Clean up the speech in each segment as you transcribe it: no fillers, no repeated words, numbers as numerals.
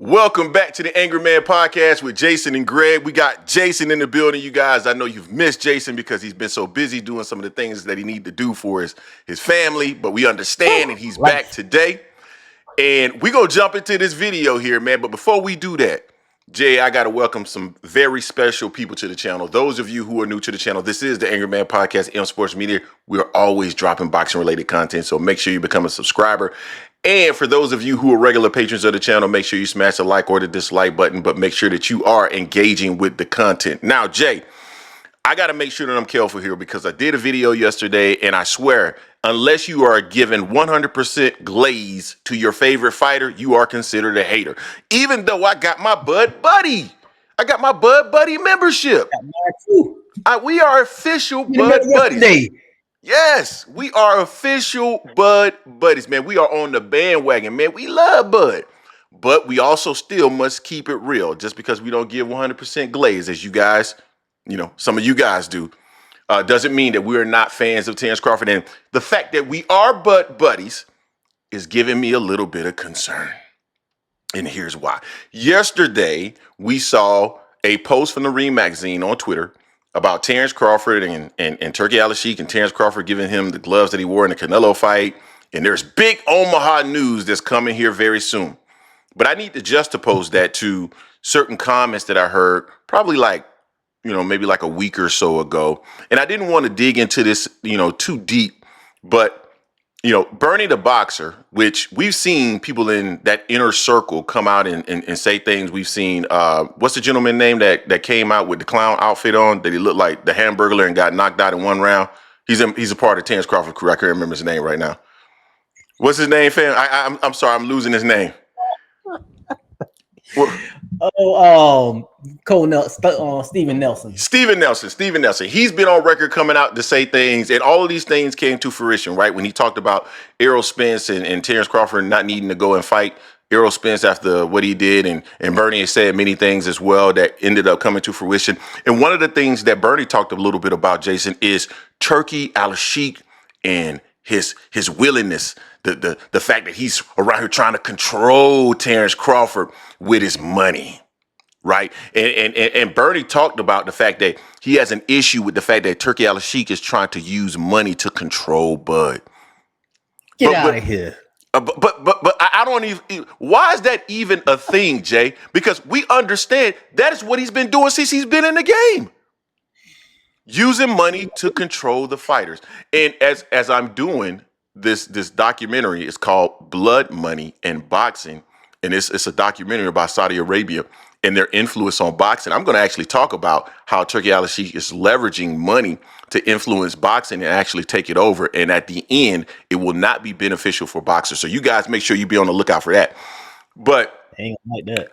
Welcome back to the Angry Man Podcast with Jason and Greg. We got Jason in the building, you guys. I know you've missed Jason because he's been so busy doing some of the things that he needs to do for his family, but we understand and he's back today. And we're going to jump into this video here, man. But before we do that, Jay, I got to welcome some very special people to the channel. Those of you who are new to the channel, this is the Angry Man Podcast, M Sports Media. We're always dropping boxing-related content, so make sure you become a subscriber. And for those of you who are regular patrons of the channel, make sure you smash the like or the dislike button, but make sure that you are engaging with the content. Now, Jay, I got to make sure that I'm careful here because I did a video yesterday, and I swear, unless you are given 100% glaze to your favorite fighter, you are considered a hater. Even though I got my Bud Buddy. I got my Bud Buddy membership. We are official Bud Buddies. Yes, we are official Bud Buddies, man. We are on the bandwagon, man. We love Bud. But we also still must keep it real. Just because we don't give 100% glaze, as you guys, some of you guys do, doesn't mean that we're not fans of Terence Crawford. And the fact that we are Bud Buddies is giving me a little bit of concern. And here's why. Yesterday, we saw a post from the Ring magazine on Twitter about Terence Crawford and Turki Alalshikh and Terence Crawford giving him the gloves that he wore in the Canelo fight. And there's big Omaha news that's coming here very soon. But I need to juxtapose that to certain comments that I heard probably maybe like a week or so ago. And I didn't want to dig into this, too deep. But, Bernie the boxer, which we've seen people in that inner circle come out and say things. We've seen, what's the gentleman name that came out with the clown outfit on that he looked like the Hamburglar and got knocked out in one round? He's a part of Terence Crawford crew. I can't remember his name right now. What's his name, fam? I'm sorry, I'm losing his name. Steven Nelson. Steven Nelson. He's been on record coming out to say things, and all of these things came to fruition, right? When he talked about Errol Spence and Terence Crawford not needing to go and fight Errol Spence after what he did, and Bernie has said many things as well that ended up coming to fruition. And one of the things that Bernie talked a little bit about, Jason, is Turki Alalshikh and his willingness, the fact that he's around here trying to control Terence Crawford with his money, right? And Bernie talked about the fact that he has an issue with the fact that Turki Alalshikh is trying to use money to control Bud. Get out of here. But I don't even. Why is that even a thing, Jay? Because we understand that is what he's been doing since he's been in the game. Using money to control the fighters. And as I'm doing this documentary, it's called Blood Money and Boxing. And it's a documentary about Saudi Arabia and their influence on boxing. I'm going to actually talk about how Turki Alalshikh is leveraging money to influence boxing and actually take it over. And at the end, it will not be beneficial for boxers. So you guys make sure you be on the lookout for that. But they ain't like that.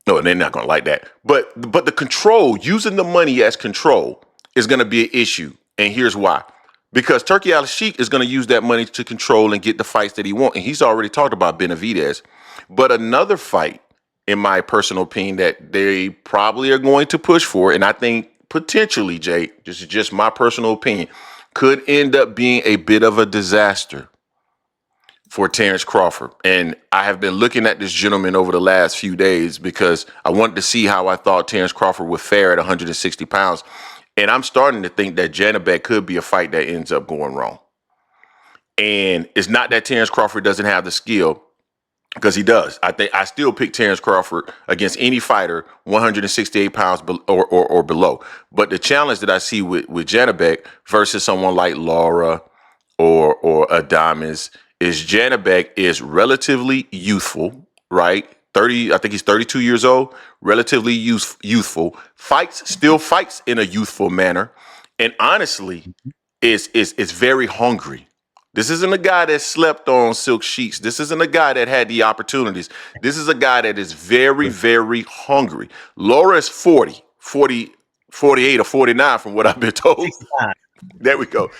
No, they're not going to like that. But the control, using the money as control, is going to be an issue. And here's why. Because Turki Alalshikh is going to use that money to control and get the fights that he wants. And he's already talked about Benavidez. But another fight, in my personal opinion, that they probably are going to push for, and I think potentially, Jay, this is just my personal opinion, could end up being a bit of a disaster for Terence Crawford. And I have been looking at this gentleman over the last few days because I wanted to see how I thought Terence Crawford would fare at 160 pounds. And I'm starting to think that Janibek could be a fight that ends up going wrong. And it's not that Terence Crawford doesn't have the skill, because he does. I think I still pick Terence Crawford against any fighter 168 pounds or below. But the challenge that I see with Janibek versus someone like Laura or Adames is Janibek is relatively youthful, right? I think he's 32 years old, relatively youthful, still fights in a youthful manner, and honestly is very hungry. This isn't a guy that slept on silk sheets. This isn't a guy that had the opportunities. This is a guy that is very, very hungry. Laura is 48 or 49 from what I've been told. 65. There we go.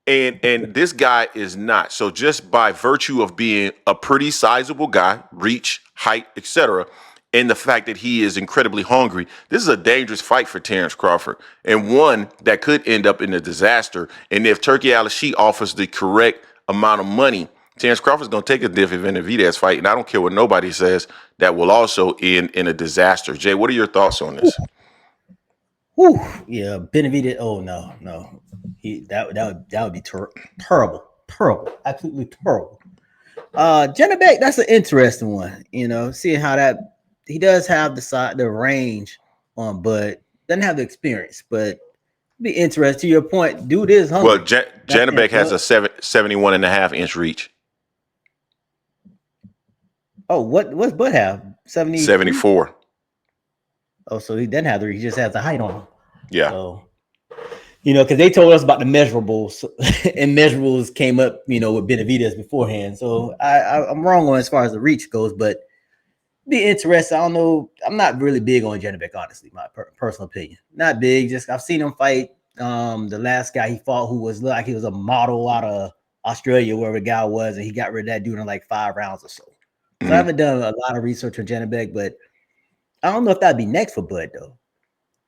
And this guy is not. So just by virtue of being a pretty sizable guy, reach, height, etc., and the fact that he is incredibly hungry, this is a dangerous fight for Terence Crawford, and one that could end up in a disaster. And if Turki Alalshikh offers the correct amount of money Terence Crawford's going to take a diff in Benavidez fight, and I don't care what nobody says, that will also end in a disaster. Jay, what are your thoughts on this? Whew, yeah, Benavidez. Oh no, that would be terrible, absolutely terrible. Janibek, that's an interesting one. Seeing how that he does have the range on, but doesn't have the experience. But be interested. To your point, dude is hungry. Well, Janibek has a 71 and a half inch reach. Oh, what's Bud have? 74. Oh, so he doesn't have he just has the height on him. Yeah. So, because they told us about the measurables, and measurables came up, with Benavidez beforehand. So I'm wrong on as far as the reach goes, but be interested. I don't know. I'm not really big on Janibek, honestly, my personal opinion. Not big. Just I've seen him fight. The last guy he fought, who was like he was a model out of Australia, wherever the guy was, and he got rid of that dude in like 5 rounds or so. So I haven't done a lot of research on Janibek, but I don't know if that'd be next for Bud though,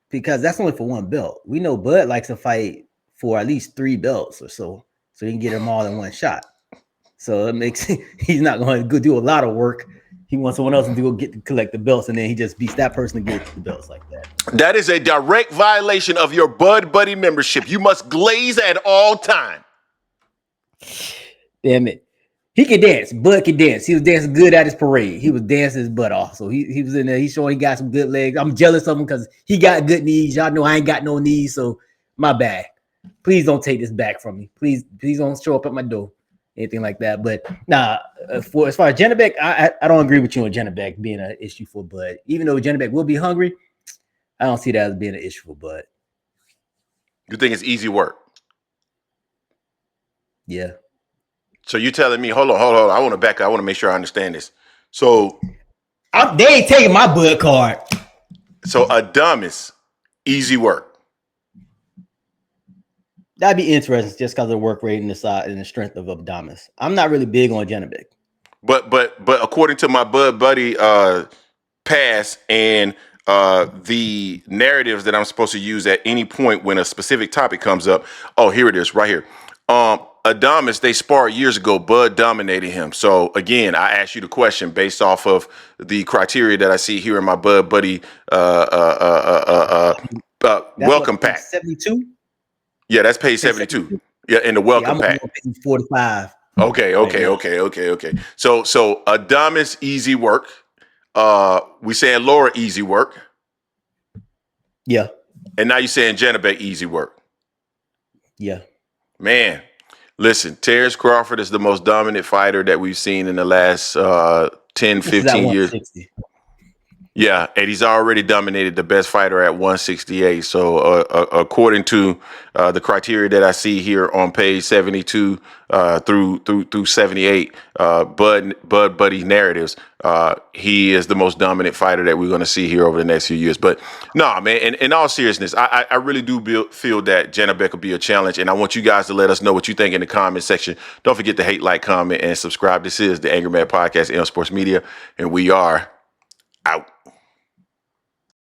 because that's only for 1 belt. We know Bud likes to fight for at least 3 belts or so he can get them all in one shot. So it makes he's not going to go do a lot of work. He wants someone else to go collect the belts, and then he just beats that person to get the belts like that. That is a direct violation of your Bud Buddy membership. You must glaze at all time. Damn it. He can dance. Bud can dance. He was dancing good at his parade. He was dancing his butt off. So he was in there. He's showing he got some good legs. I'm jealous of him because he got good knees. Y'all know I ain't got no knees, so my bad. Please don't take this back from me. Please don't show up at my door. Anything like that. But as far as Janibek, I don't agree with you on Janibek being an issue for Bud. Even though Janibek will be hungry, I don't see that as being an issue for Bud. You think it's easy work? Yeah. So you're telling me, hold on. I want to back up. I want to make sure I understand this. So they ain't taking my Bud card. So Adames, easy work. That'd be interesting just because of the work rate and the size and the strength of Adames. I'm not really big on Janibek. But according to my Bud Buddy pass and the narratives that I'm supposed to use at any point when a specific topic comes up. Oh, here it is, right here. Adames, they sparred years ago. Bud dominated him. So again, I asked you the question based off of the criteria that I see here in my Bud Buddy welcome pack. 72. Yeah, that's page 72. Yeah, in the welcome pack. 45. Okay. So Adames, easy work. We saying Laura, easy work. Yeah. And now you're saying Janibek, easy work. Yeah. Man, listen, Terence Crawford is the most dominant fighter that we've seen in the last 10, 15 years. Yeah, and he's already dominated the best fighter at 168. So according to the criteria that I see here on page 72 through 78, Bud Buddy narratives, he is the most dominant fighter that we're going to see here over the next few years. But no, man, in all seriousness, I really do feel that Janibek will be a challenge, and I want you guys to let us know what you think in the comment section. Don't forget to hate, like, comment, and subscribe. This is the Angry Man Podcast, M Sports Media, and we are out.